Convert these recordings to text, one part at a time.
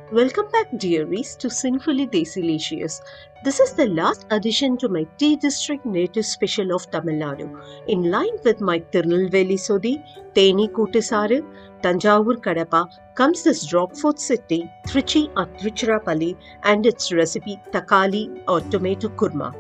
Welcome back, dearies, to Sinfully Desilicious. This is the last addition to my tea district native special of Tamil Nadu. In line with my Tirunelveli Sodi, Theni Kootisaru, Tanjavur Kadapa, comes this Rockford city, Trichy or Trichirapalli, and its recipe Thakkali or tomato kurma.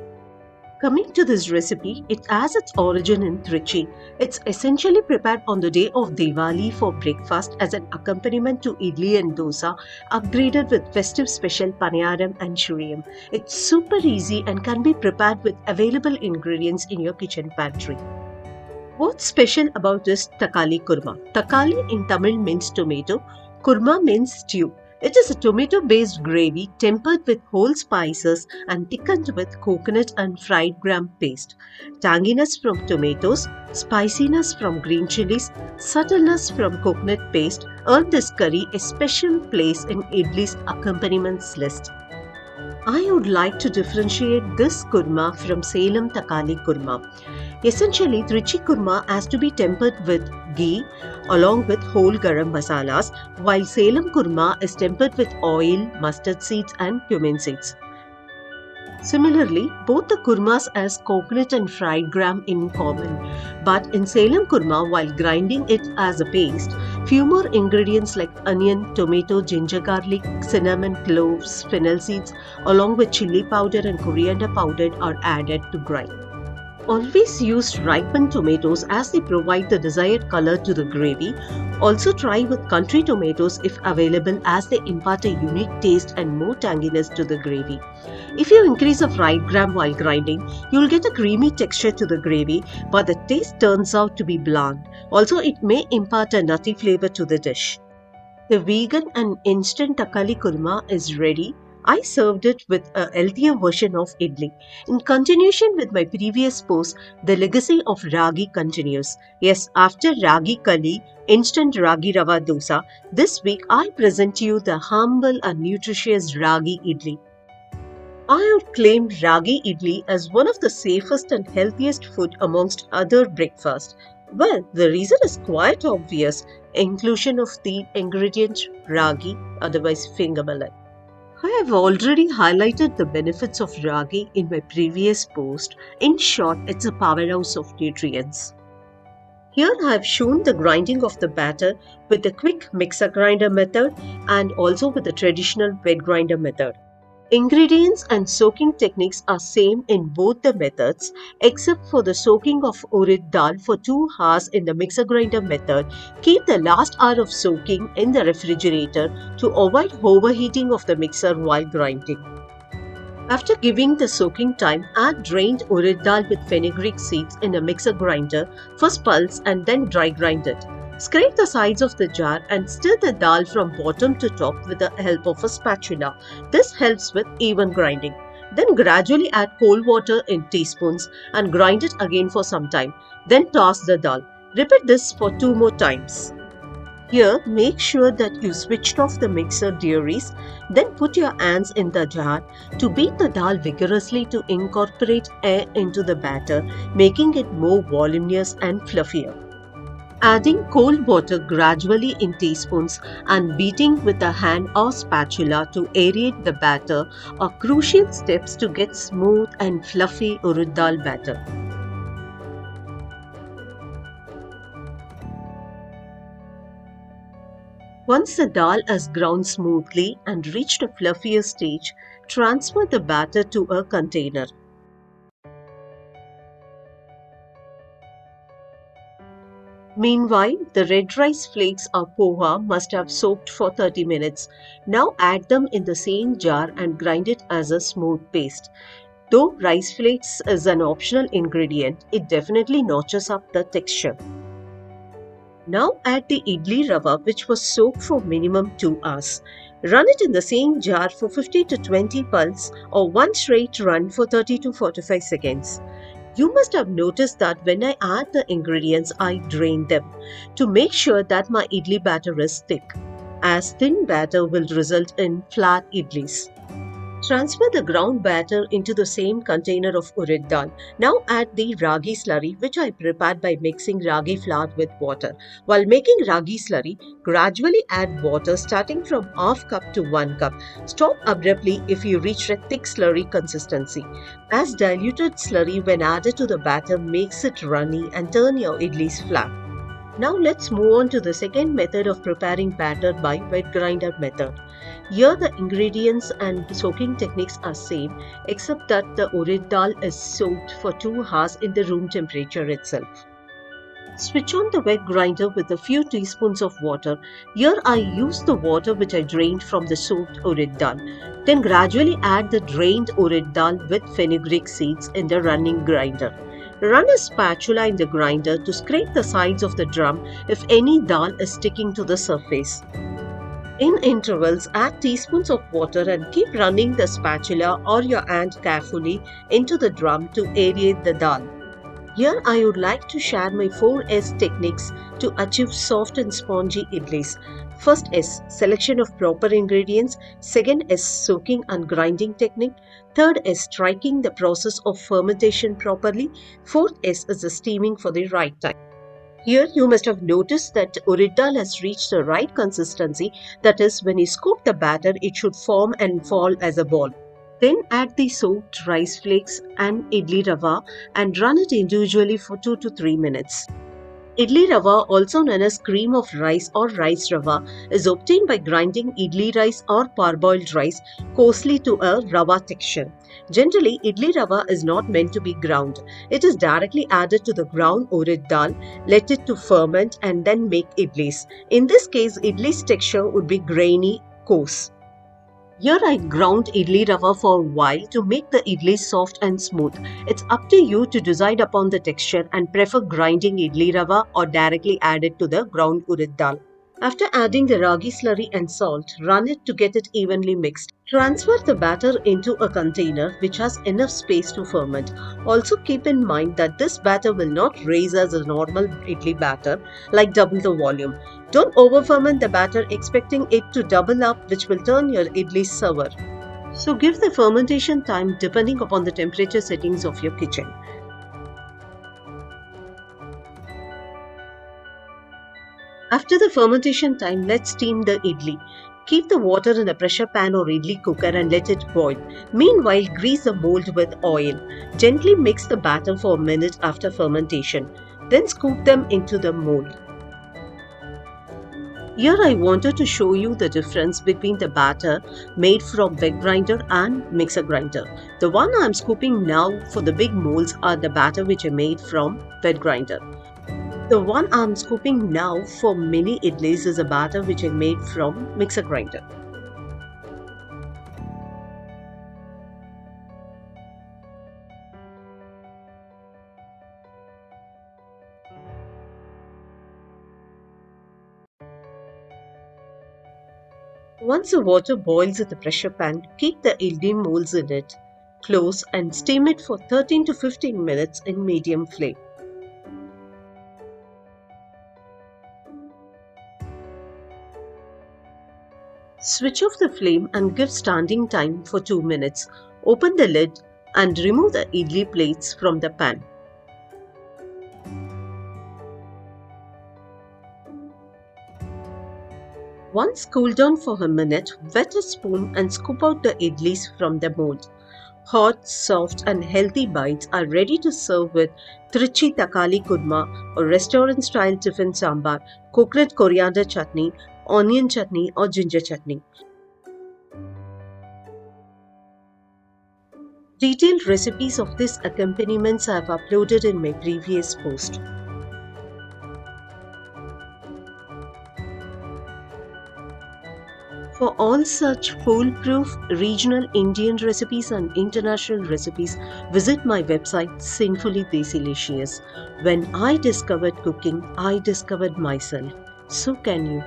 Coming to this recipe, it has its origin in Trichy. It's essentially prepared on the day of Diwali for breakfast as an accompaniment to idli and dosa, upgraded with festive special paniyaram and churiyam. It's super easy and can be prepared with available ingredients in your kitchen pantry. What's special about this Thakkali Kurma? Thakkali in Tamil means tomato, Kurma means stew. It is a tomato based gravy tempered with whole spices and thickened with coconut and fried gram paste. Tanginess from tomatoes, spiciness from green chillies, subtleness from coconut paste earn this curry a special place in Idli's accompaniments list. I would like to differentiate this kurma from Salem Thakkali Kurma. Essentially, Trichy Kurma has to be tempered with ghee along with whole garam masalas, while Salem Kurma is tempered with oil, mustard seeds, and cumin seeds. Similarly, both the kurmas has coconut and fried gram in common, but in Salem kurma, while grinding it as a paste, few more ingredients like onion, tomato, ginger garlic, cinnamon, cloves, fennel seeds, along with chili powder and coriander powder are added to grind. Always use ripened tomatoes as they provide the desired color to the gravy. Also try with country tomatoes if available as they impart a unique taste and more tanginess to the gravy. If you increase the fried gram while grinding, you will get a creamy texture to the gravy, but the taste turns out to be bland. Also, it may impart a nutty flavor to the dish. The vegan and instant Thakkali Kurma is ready. I served it with a healthier version of idli. In continuation with my previous post, the legacy of Ragi continues. Yes, after Ragi Kali, instant Ragi Rava dosa, this week I present to you the humble and nutritious Ragi Idli. I would claim Ragi Idli as one of the safest and healthiest food amongst other breakfasts. Well, the reason is quite obvious. Inclusion of the ingredient ragi, otherwise fingermelon. I have already highlighted the benefits of ragi in my previous post. In short, it's a powerhouse of nutrients. Here I have shown the grinding of the batter with the quick mixer grinder method and also with the traditional wet grinder method. Ingredients and soaking techniques are same in both the methods except for the soaking of urad dal for 2 hours in the mixer grinder method. Keep the last hour of soaking in the refrigerator to avoid overheating of the mixer while grinding. After giving the soaking time, add drained urad dal with fenugreek seeds in a mixer grinder, first pulse and then dry grind it. Scrape the sides of the jar and stir the dal from bottom to top with the help of a spatula. This helps with even grinding. Then gradually add cold water in teaspoons and grind it again for some time. Then toss the dal. Repeat this for 2 more times. Here, make sure that you switched off the mixer, dearies. Then put your hands in the jar to beat the dal vigorously to incorporate air into the batter, making it more voluminous and fluffier. Adding cold water gradually in teaspoons and beating with a hand or spatula to aerate the batter are crucial steps to get smooth and fluffy urad dal batter. Once the dal has ground smoothly and reached a fluffier stage, transfer the batter to a container. Meanwhile, the red rice flakes or poha must have soaked for 30 minutes. Now add them in the same jar and grind it as a smooth paste. Though rice flakes is an optional ingredient, it definitely notches up the texture. Now add the idli rava which was soaked for minimum 2 hours. Run it in the same jar for 50 to 20 pulse or one straight run for 30 to 45 seconds. You must have noticed that when I add the ingredients, I drain them to make sure that my idli batter is thick, as thin batter will result in flat idlis. Transfer the ground batter into the same container of urad dal. Now add the ragi slurry, which I prepared by mixing ragi flour with water. While making ragi slurry, gradually add water starting from half cup to 1 cup. Stop abruptly if you reach a thick slurry consistency, as diluted slurry when added to the batter makes it runny and turn your idlis flat. Now let's move on to the second method of preparing batter by wet grinder method. Here the ingredients and soaking techniques are same except that the urad dal is soaked for 2 hours in the room temperature itself. Switch on the wet grinder with a few teaspoons of water. Here I use the water which I drained from the soaked urad dal. Then gradually add the drained urad dal with fenugreek seeds in the running grinder. Run a spatula in the grinder to scrape the sides of the drum if any dal is sticking to the surface. In intervals, add teaspoons of water and keep running the spatula or your hand carefully into the drum to aerate the dal. Here I would like to share my 4S techniques to achieve soft and spongy idlis. First is selection of proper ingredients, second is soaking and grinding technique, third is striking the process of fermentation properly, fourth is the steaming for the right time. Here you must have noticed that urad dal has reached the right consistency, that is, when you scoop the batter it should form and fall as a ball. Then add the soaked rice flakes and idli rava and run it individually for 2 to 3 minutes. Idli rava, also known as cream of rice or rice rava, is obtained by grinding idli rice or parboiled rice coarsely to a rava texture. Generally, idli rava is not meant to be ground. It is directly added to the ground urad dal, let it to ferment and then make idlis. In this case, idli's texture would be grainy, coarse. Here I ground idli rava for a while to make the idli soft and smooth. It's up to you to decide upon the texture and prefer grinding idli rava or directly add it to the ground urad dal. After adding the ragi slurry and salt, run it to get it evenly mixed. Transfer the batter into a container which has enough space to ferment. Also keep in mind that this batter will not raise as a normal idli batter, like double the volume. Don't over ferment the batter expecting it to double up, which will turn your idli sour. So give the fermentation time depending upon the temperature settings of your kitchen. After the fermentation time, let's steam the idli. Keep the water in a pressure pan or idli cooker and let it boil. Meanwhile, grease the mold with oil. Gently mix the batter for a minute after fermentation. Then scoop them into the mold. Here I wanted to show you the difference between the batter made from wet grinder and mixer grinder. The one I am scooping now for the big molds are the batter which I made from wet grinder. The one I am scooping now for mini idlis is a batter which I made from mixer grinder. Once the water boils in the pressure pan, keep the idli molds in it, close and steam it for 13 to 15 minutes in medium flame. Switch off the flame and give standing time for 2 minutes. Open the lid and remove the idli plates from the pan. Once cooled down for a minute, wet a spoon and scoop out the idlis from the mold. Hot, soft and healthy bites are ready to serve with Trichy Thakkali Kurma or restaurant-style tiffin sambar, coconut coriander chutney, onion chutney or ginger chutney. Detailed recipes of these accompaniments I have uploaded in my previous post. For all such foolproof regional Indian recipes and international recipes, visit my website Sinfully Desilicious. When I discovered cooking, I discovered myself. So can you.